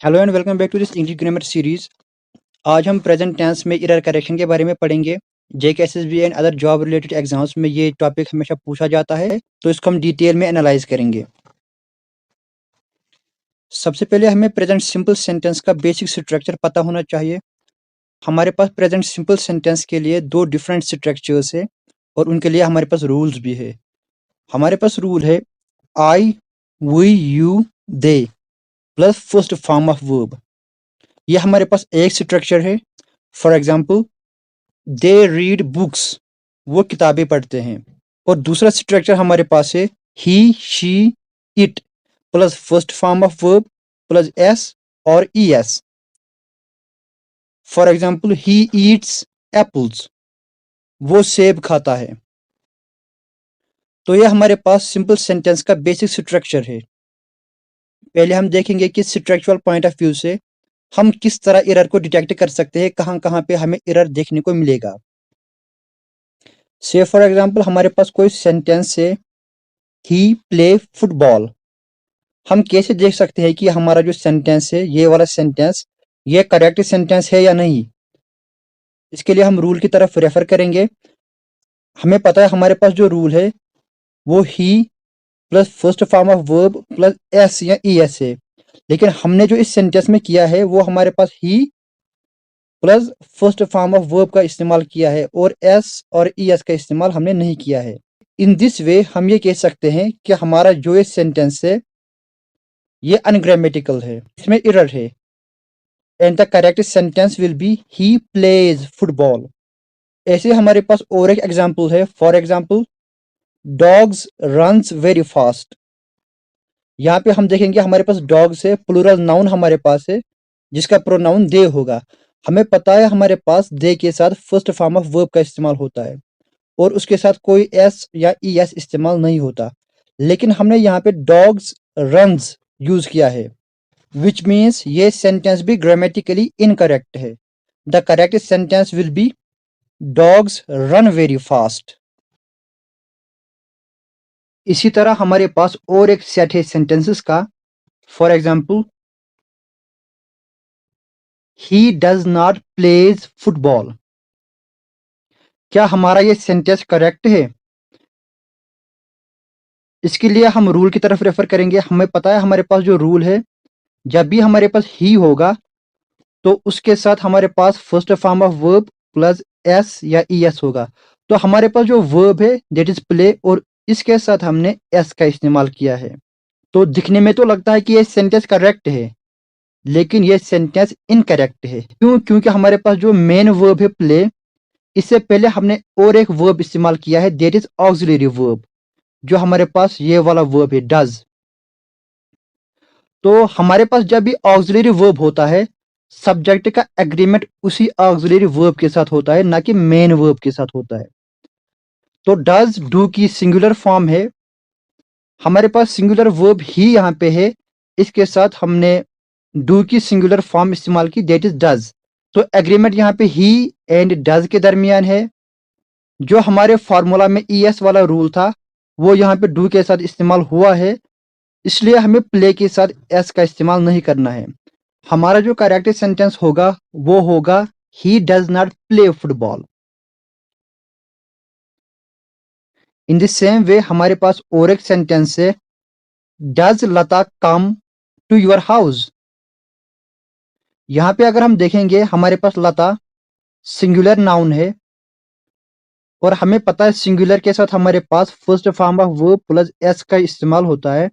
Hello and welcome back to this English grammar series. आज हम present tense में error correction के बारे में पढ़ेंगे। JKSSB and other job related exams में ये टॉपिक हमेशा पूछा जाता है, तो इसको हम डिटेल में एनालाइज करेंगे। सबसे पहले हमें प्रेजेंट सिंपल सेंटेंस का बेसिक स्ट्रक्चर पता होना चाहिए। हमारे पास प्रेजेंट सिंपल सेंटेंस के लिए दो डिफरेंट स्ट्रक्चर्स है और उनके लिए हमारे पास रूल्स भी है। हमारे पास रूल है I, we, you, they plus first form of verb. ये हमारे पास एक स्ट्रक्चर है। For example, they read books, वो किताबें पढ़ते हैं। और दूसरा स्ट्रक्चर हमारे पास है he, she, it plus first form of verb plus S और E S. For example, he eats apples, वो सेब खाता है। तो ये हमारे पास सिंपल सेंटेंस का बेसिक स्ट्रक्चर है। पहले हम देखेंगे कि स्ट्रक्चरल पॉइंट ऑफ व्यू से हम किस तरह एरर को डिटेक्ट कर सकते हैं, कहाँ कहाँ पे हमें एरर देखने को मिलेगा। से फॉर एग्जाम्पल, हमारे पास कोई सेंटेंस है ही प्ले फुटबॉल। हम कैसे देख सकते हैं कि हमारा जो सेंटेंस है, ये वाला सेंटेंस, ये करेक्ट सेंटेंस है या नहीं। इसके लिए हम रूल की तरफ रेफर करेंगे। हमें पता है हमारे पास जो रूल है वो he plus first form of verb plus S या ई एस है। लेकिन हमने जो इस सेंटेंस में किया है वो हमारे पास he plus first form of verb का इस्तेमाल किया है और एस और ई एस का इस्तेमाल हमने नहीं किया है। इन दिस वे हम ये कह सकते हैं कि हमारा जो ये सेंटेंस है ये अनग्रामेटिकल है, इसमें एरर है। And the correct sentence will B he plays football. ऐसे हमारे पास और एक एग्जांपल है। For example, dogs runs very fast. यहाँ पे हम देखेंगे हमारे पास डॉग्स है, प्लूरल नाउन हमारे पास है जिसका प्रोनाउन दे होगा। हमें पता है हमारे पास दे के साथ फर्स्ट फॉर्म ऑफ वर्ब का इस्तेमाल होता है और उसके साथ कोई एस या ई एस इस्तेमाल नहीं होता। लेकिन हमने यहाँ पे डॉग्स रन्स यूज किया है, विच मीन्स ये सेंटेंस भी ग्रामेटिकली इनकरेक्ट है। The correct sentence will B dogs run very fast. इसी तरह हमारे पास और एक सेट है सेंटेंसेस का। For example, he does not plays football. क्या हमारा ये सेंटेंस करेक्ट है? इसके लिए हम रूल की तरफ रेफर करेंगे। हमें पता है हमारे पास जो रूल है, जब भी हमारे पास ही होगा तो उसके साथ हमारे पास first form of verb plus S या ई एस होगा। तो हमारे पास जो वर्ब है दैट इज प्ले और इसके साथ हमने एस का इस्तेमाल किया है। तो दिखने में तो लगता है कि ये सेंटेंस करेक्ट है, लेकिन ये सेंटेंस इनकरेक्ट है। क्यों? क्योंकि हमारे पास जो मेन वर्ब है प्ले, इससे पहले हमने और एक वर्ब इस्तेमाल किया है दैट इज ऑक्सिलरी वर्ब, जो हमारे पास ये वाला वर्ब है डज। तो हमारे पास जब भी ऑक्सिलरी वर्ब होता है, सब्जेक्ट का एग्रीमेंट उसी ऑक्सिलरी वर्ब के साथ होता है, ना कि मेन वर्ब के साथ होता है। तो डज डू की सिंगुलर फॉर्म है, हमारे पास सिंगुलर वर्ब ही यहाँ पे है, इसके साथ हमने डू की सिंगुलर फॉर्म इस्तेमाल की दैट इज डज। तो एग्रीमेंट यहाँ पे ही एंड डज के दरमियान है। जो हमारे फॉर्मूला में ई एस वाला रूल था वो यहाँ पे डू के साथ इस्तेमाल हुआ है, इसलिए हमें प्ले के साथ एस का इस्तेमाल नहीं करना है। हमारा जो करेक्ट सेंटेंस होगा वो होगा he does not play football. In the same way हमारे पास और एक सेंटेंस है, does Lata come to your house. यहाँ पे अगर हम देखेंगे हमारे पास लता सिंगुलर नाउन है और हमें पता है सिंगुलर के साथ हमारे पास first form of verb plus S का इस्तेमाल होता है।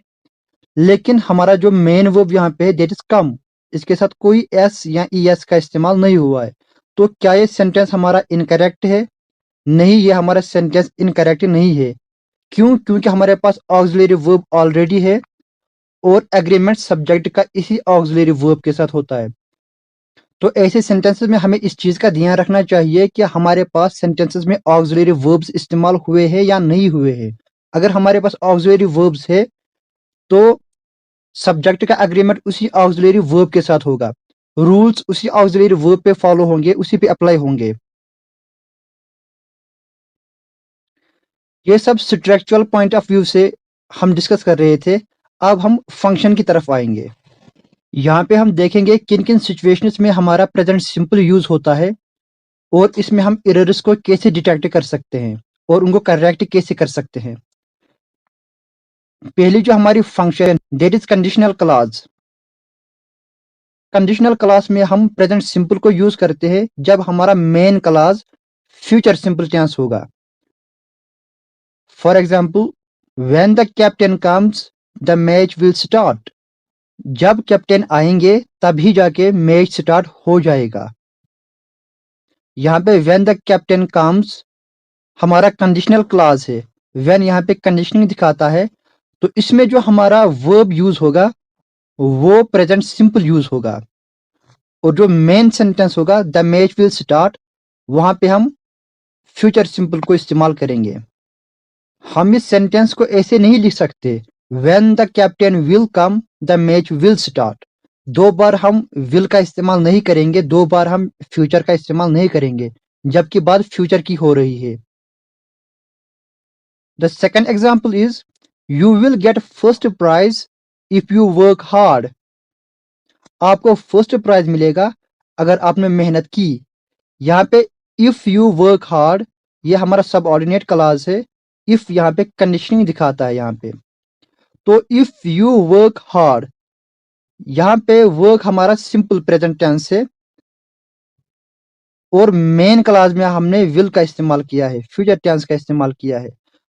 लेकिन हमारा जो मेन वर्ब यहाँ पे है दैट इज कम, इसके साथ कोई एस या ई एस का इस्तेमाल नहीं हुआ है। तो क्या ये सेंटेंस हमारा इनकरेक्ट है? नहीं, ये हमारा सेंटेंस इनकरेक्ट नहीं है। क्यों? क्योंकि हमारे पास ऑक्सिलरी वर्ब ऑलरेडी है और एग्रीमेंट सब्जेक्ट का इसी ऑक्सिलरी वर्ब के साथ होता है। तो ऐसे सेंटेंसेस में हमें इस चीज का ध्यान रखना चाहिए कि हमारे पास सेंटेंसेस में ऑक्सिलरी वर्ब्स इस्तेमाल हुए हैं या नहीं हुए हैं। अगर हमारे पास ऑक्सिलरी वर्ब्स है तो सब्जेक्ट का एग्रीमेंट उसी ऑक्सिलरी वर्ब के साथ होगा, रूल्स उसी ऑक्सिलरी वर्ब पे फॉलो होंगे, उसी पे अप्लाई होंगे। ये सब स्ट्रक्चरल पॉइंट ऑफ व्यू से हम डिस्कस कर रहे थे। अब हम फंक्शन की तरफ आएंगे। यहाँ पे हम देखेंगे किन किन सिचुएशंस में हमारा प्रेजेंट सिंपल यूज होता है और इसमें हम एरर्स को कैसे डिटेक्ट कर सकते हैं और उनको करेक्ट कैसे कर सकते हैं। पहली जो हमारी function that is conditional clause. Conditional clause में हम प्रेजेंट सिंपल को यूज करते हैं जब हमारा main clause future simple tense होगा। For example, when the captain comes the match will start. जब कैप्टन आएंगे तभी जाके मैच स्टार्ट हो जाएगा। यहाँ पे व्हेन द कैप्टन कम्स हमारा कंडीशनल क्लॉज है। व्हेन यहाँ पे कंडीशनिंग दिखाता है, तो इसमें जो हमारा वर्ब यूज होगा वो प्रेजेंट सिंपल यूज होगा और जो मेन सेंटेंस होगा द मैच विल स्टार्ट, वहां पे हम फ्यूचर सिंपल को इस्तेमाल करेंगे। हम इस सेंटेंस को ऐसे नहीं लिख सकते, when the captain will come the match will start. दो बार हम विल का इस्तेमाल नहीं करेंगे, दो बार हम फ्यूचर का इस्तेमाल नहीं करेंगे, जबकि बात फ्यूचर की हो रही है। The second example is you will get first prize if you work hard. आपको फर्स्ट प्राइज मिलेगा अगर आपने मेहनत की। यहाँ पे इफ यू वर्क हार्ड ये हमारा सब ऑर्डिनेट क्लॉज है। इफ यहाँ पे कंडीशनिंग दिखाता है यहाँ पे, तो इफ यू वर्क हार्ड यहाँ पे वर्क हमारा सिंपल प्रेजेंट टेंस है और मेन क्लॉज में हमने विल का इस्तेमाल किया है, फ्यूचर टेंस का इस्तेमाल किया है।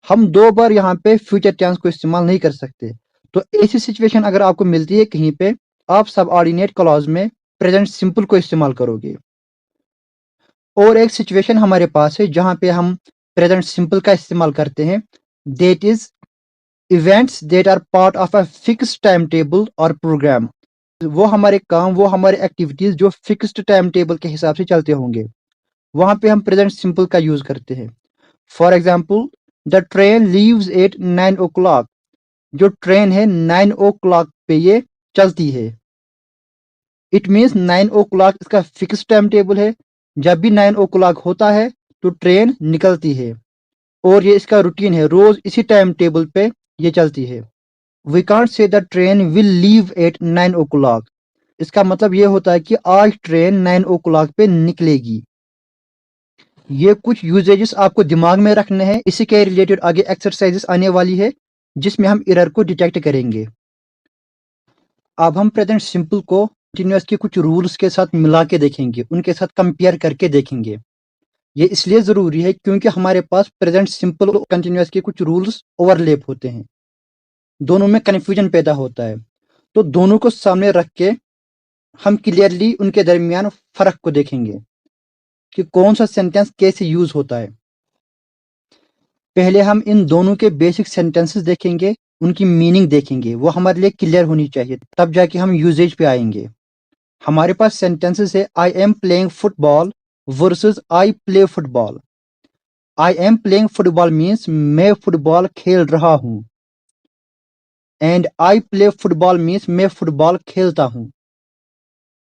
हम दो बार यहाँ पे फ्यूचर टेंस को इस्तेमाल नहीं कर सकते। तो ऐसी सिचुएशन अगर आपको मिलती है कहीं पे, आप सब ऑर्डिनेट क्लॉज में प्रेजेंट सिंपल को इस्तेमाल करोगे। और एक सिचुएशन हमारे पास है जहां पे हम प्रेजेंट सिंपल का इस्तेमाल करते हैं, that is events that are part of a fixed time table और प्रोग्राम। वो हमारे काम, वो हमारे एक्टिविटीज जो फिक्स्ड टाइम टेबल के हिसाब से चलते होंगे, वहां पे हम प्रेजेंट सिंपल का यूज करते हैं। For example, the train leaves eight 9 o'clock। जो ट्रेन है 9 o'clock पे ये चलती है। इट मीन्स 9 o'clock इसका फिक्स टाइम टेबल है। जब भी 9 o'clock होता है तो ट्रेन निकलती है और ये इसका रूटीन है, रोज इसी टाइम टेबल पे ये चलती है। We can't say the train will leave at 9 o'clock। इसका मतलब ये होता है कि आज ट्रेन 9 o'clock पे निकलेगी। ये कुछ यूजेजेस आपको दिमाग में रखने हैं। इसी के रिलेटेड आगे एक्सरसाइजेस आने वाली है जिसमें हम एरर को डिटेक्ट करेंगे। अब हम प्रेजेंट सिंपल को कंटिन्यूअस के कुछ रूल्स के साथ मिला के देखेंगे, उनके साथ कंपेयर करके देखेंगे। ये इसलिए जरूरी है क्योंकि हमारे पास प्रेजेंट सिंपल और कंटिन्यूअस के कुछ रूल्स ओवरलैप होते हैं, दोनों में कंफ्यूजन पैदा होता है। तो दोनों को सामने रख के हम क्लियरली उनके दरमियान फर्क को देखेंगे कि कौन सा सेंटेंस कैसे यूज होता है। पहले हम इन दोनों के बेसिक सेंटेंसेस देखेंगे, उनकी मीनिंग देखेंगे, वो हमारे लिए क्लियर होनी चाहिए, तब जाके हम यूजेज पे आएंगे। हमारे पास सेंटेंसेस है, I am playing football versus I play football. I am playing football means मैं फुटबॉल खेल रहा हूं, and I play football means मैं फुटबॉल खेलता हूं।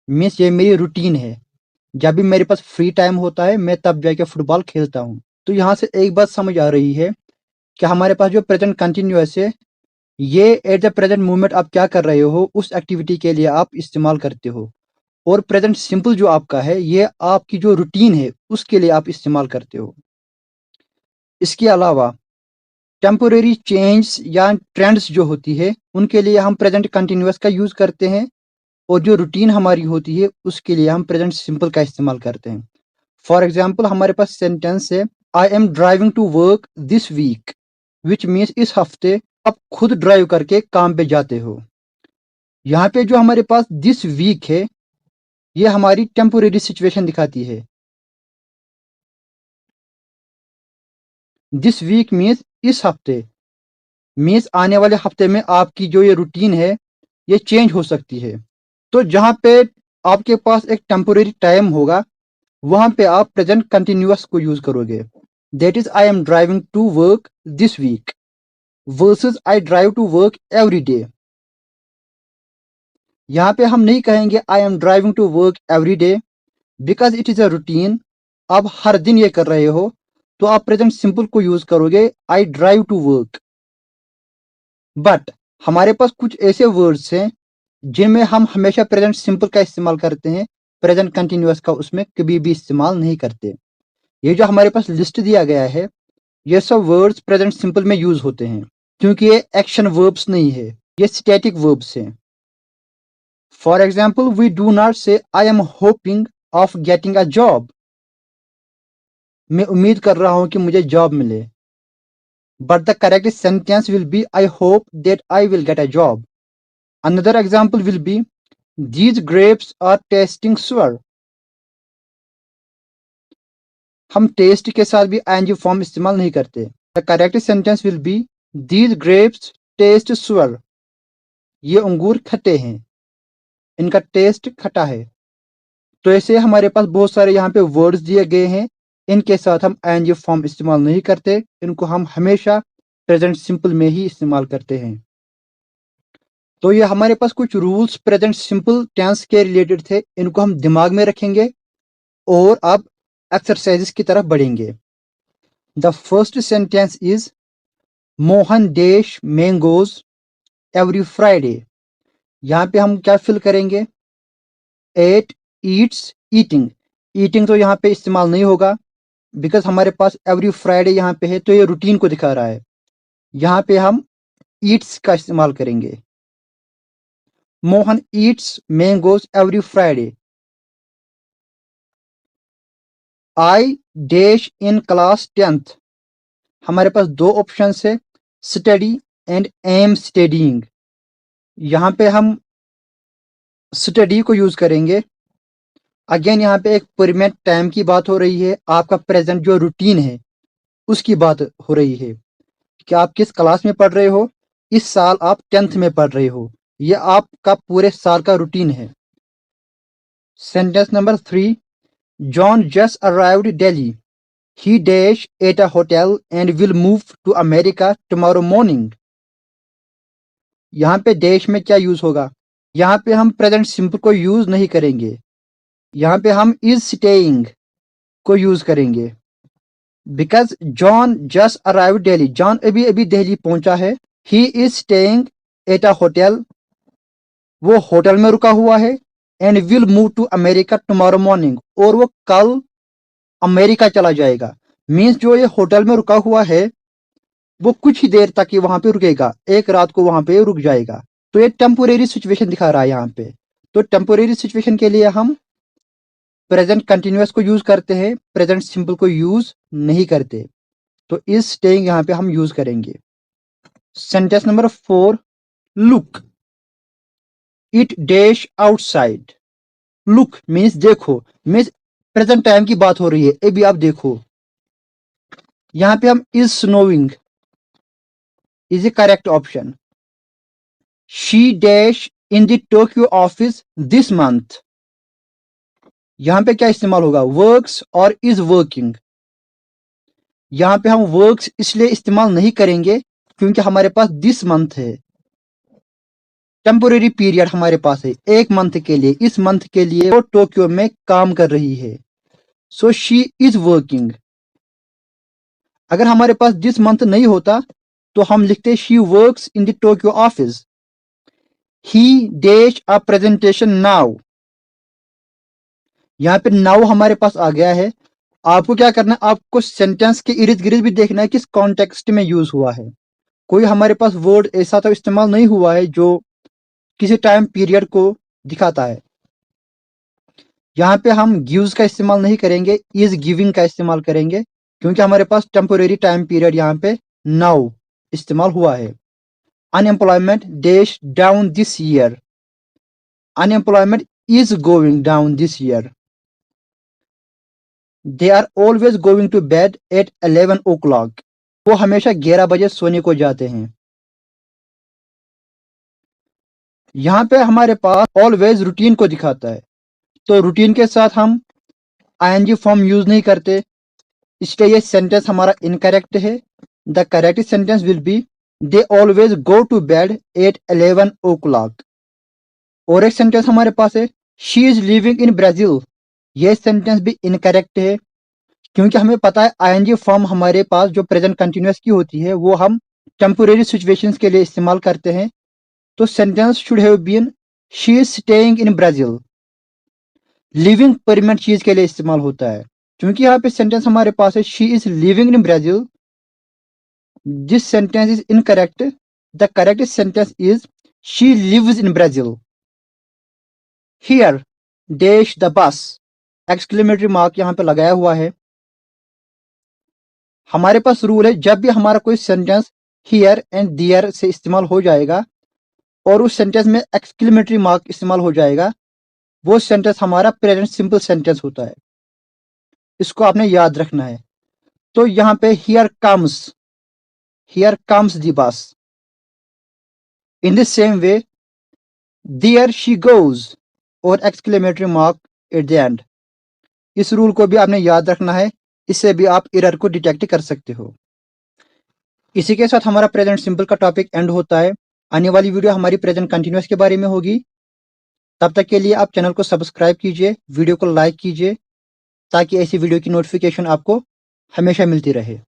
मीन्स ये मेरी रूटीन है, जब भी मेरे पास फ्री टाइम होता है मैं तब जाके फुटबॉल खेलता हूं। तो यहाँ से एक बात समझ आ रही है कि हमारे पास जो प्रेजेंट कंटिन्यूअस है, ये एट द प्रेजेंट मोमेंट आप क्या कर रहे हो उस एक्टिविटी के लिए आप इस्तेमाल करते हो, और प्रेजेंट सिंपल जो आपका है ये आपकी जो रूटीन है उसके लिए आप इस्तेमाल करते हो। इसके अलावा टेम्पोरेरी चेंज या ट्रेंड्स जो होती है उनके लिए हम प्रेजेंट कंटिन्यूअस का यूज करते हैं, और जो रूटीन हमारी होती है उसके लिए हम प्रेजेंट सिंपल का इस्तेमाल करते हैं। फॉर एग्जाम्पल, हमारे पास सेंटेंस है, I am driving to work this week, which means इस हफ्ते आप खुद ड्राइव करके काम पे जाते हो। यहाँ पे जो हमारे पास दिस वीक है ये हमारी टेम्पोरेरी सिचुएशन दिखाती है। दिस वीक मीन्स इस हफ्ते, मीन्स आने वाले हफ्ते में आपकी जो ये रूटीन है ये चेंज हो सकती है। तो जहाँ पे आपके पास एक टेम्पोरेरी टाइम होगा वहां पे आप प्रेजेंट कंटिन्यूअस को यूज करोगे। That is I am driving to work this week versus I drive to work every day. यहाँ पे हम नहीं कहेंगे I am driving to work every day because it is a routine. आप हर दिन ये कर रहे हो तो आप प्रेजेंट सिंपल को यूज करोगे, I drive to work. But हमारे पास कुछ ऐसे वर्ड्स हैं जिनमें हम हमेशा प्रेजेंट सिंपल का इस्तेमाल करते हैं, प्रेजेंट कंटिन्यूअस का उसमें कभी भी इस्तेमाल नहीं करते। ये जो हमारे पास लिस्ट दिया गया है, ये सब वर्ड्स प्रेजेंट सिंपल में यूज होते हैं, क्योंकि ये एक्शन वर्ब्स नहीं है, ये स्टैटिक वर्ब्स हैं। For example, we do not say I am hoping of getting a job. मैं उम्मीद कर रहा हूं कि मुझे जॉब मिले। But the correct sentence will be I hope that I will get a job. Another example will be these grapes are tasting sour। हम taste के साथ भी ing फॉर्म इस्तेमाल नहीं करते। The correct sentence will be these grapes taste sour। ये अंगूर खट्टे हैं, इनका टेस्ट खट्टा है। तो ऐसे हमारे पास बहुत सारे यहाँ पे वर्ड्स दिए गए हैं, इनके साथ हम ing फॉर्म इस्तेमाल नहीं करते, इनको हम हमेशा प्रेजेंट सिंपल में ही इस्तेमाल करते हैं। तो ये हमारे पास कुछ रूल्स प्रेजेंट सिंपल टेंस के रिलेटेड थे, इनको हम दिमाग में रखेंगे और अब एक्सरसाइजेस की तरफ बढ़ेंगे। The first sentence is Mohan dash mangoes every Friday. यहाँ पे हम क्या फिल करेंगे? Eight, Yeats, eating. ईटिंग तो यहाँ पे इस्तेमाल नहीं होगा, बिकॉज हमारे पास एवरी फ्राइडे यहाँ पे है, तो ये रूटीन को दिखा रहा है। यहाँ पे हम ईट्स का इस्तेमाल करेंगे। Mohan Yeats mangoes every Friday. I dash in class 10th। हमारे पास दो ऑप्शन है, स्टडी एंड एम स्टडीइंग। यहाँ पे हम स्टडी को यूज करेंगे। अगेन यहाँ पे एक परमानेंट टाइम की बात हो रही है, आपका प्रेजेंट जो रूटीन है उसकी बात हो रही है कि आप किस क्लास में पढ़ रहे हो। इस साल आप 10th में पढ़ रहे हो, ये आपका पूरे साल का रूटीन है। Sentence number 3, John just arrived Delhi. He dash at a hotel and will move to America tomorrow morning. यहाँ पे डैश में क्या यूज होगा? यहाँ पे हम प्रेजेंट सिंपल को यूज नहीं करेंगे, यहाँ पे हम इज स्टेइंग को यूज करेंगे। Because John just arrive Delhi, John अभी अभी दिल्ली पहुंचा है। He is staying at a hotel, वो होटल में रुका हुआ है। And will move to America tomorrow morning, और वो कल अमेरिका चला जाएगा। मीन्स जो ये होटल में रुका हुआ है वो कुछ ही देर तक ही वहां पे रुकेगा, एक रात को वहां पे रुक जाएगा। तो ये टेम्पोरेरी सिचुएशन दिखा रहा है यहाँ पे। तो टेम्पोरेरी सिचुएशन के लिए हम प्रेजेंट कंटिन्यूअस को यूज करते हैं, प्रेजेंट सिंपल को यूज नहीं करते। तो इज स्टेइंग यहाँ पे हम यूज करेंगे। Sentence number 4, look it dash outside. Look means देखो, मीन्स प्रेजेंट टाइम की बात हो रही है, अभी आप देखो। यहाँ पे हम is snowing is A correct option. She dash in the Tokyo office this month. यहाँ पे क्या इस्तेमाल होगा? वर्क्स और इज वर्किंग। यहाँ पे हम वर्क्स इसलिए इस्तेमाल नहीं करेंगे क्योंकि हमारे पास दिस मंथ है, टेम्पोरेरी पीरियड हमारे पास है एक मंथ के लिए। इस मंथ के लिए वो टोक्यो में काम कर रही है। So she is working. अगर हमारे पास दिस मंथ नहीं होता तो हम लिखते she works in the Tokyo office. He dash a presentation now. यहाँ पे नाउ हमारे पास आ गया है। आपको क्या करना है? आपको सेंटेंस के इर्द गिर्द भी देखना है किस कॉन्टेक्स्ट में यूज हुआ है। कोई हमारे पास वर्ड ऐसा तो इस्तेमाल नहीं हुआ है जो किसी टाइम पीरियड को दिखाता है। यहाँ पे हम गिव्स का इस्तेमाल नहीं करेंगे, इज गिविंग का इस्तेमाल करेंगे, क्योंकि हमारे पास टेम्पोरेरी टाइम पीरियड यहाँ पे नाउ इस्तेमाल हुआ है। Unemployment dash down this year. Unemployment is going down this year. They are always going to bed at 11 o'clock। वो हमेशा 11 बजे सोने को जाते हैं। यहाँ पे हमारे पास ऑलवेज रूटीन को दिखाता है, तो रूटीन के साथ हम आईएनजी फॉर्म यूज नहीं करते, इसलिए ये सेंटेंस हमारा इनकरेक्ट है। The correct sentence will be they always go to bed at 11 o'clock। और एक सेंटेंस हमारे पास है she is living in Brazil. ये सेंटेंस भी इनकरेक्ट है, क्योंकि हमें पता है आईएनजी फॉर्म हमारे पास जो प्रेजेंट कंटिन्यूअस की होती है वो हम टेम्पोरेरी सिचुएशंस के लिए इस्तेमाल करते हैं। तो sentence should have been she is staying in Brazil. Living permanent चीज के लिए इस्तेमाल होता है। क्योंकि यहाँ पे सेंटेंस हमारे पास है she is living in Brazil, this sentence is incorrect. The correct sentence is she lives in Brazil. Here dash the bus, exclamatory mark यहाँ पे लगाया हुआ है। हमारे पास रूल है, जब भी हमारा कोई सेंटेंस हियर एंड दियर से इस्तेमाल हो जाएगा और उस सेंटेंस में एक्सक्लेमेटरी मार्क इस्तेमाल हो जाएगा, वो सेंटेंस हमारा प्रेजेंट सिंपल सेंटेंस होता है। इसको आपने याद रखना है। तो यहाँ पे here comes the bus. In the same way there she goes और exclamatory mark at the end. इस रूल को भी आपने याद रखना है, इससे भी आप एरर को डिटेक्ट कर सकते हो। इसी के साथ हमारा प्रेजेंट सिंपल का टॉपिक एंड होता है। आने वाली वीडियो हमारी प्रेजेंट कंटिन्यूअस के बारे में होगी। तब तक के लिए आप चैनल को सब्सक्राइब कीजिए, वीडियो को लाइक कीजिए, ताकि ऐसी वीडियो की नोटिफिकेशन आपको हमेशा मिलती रहे।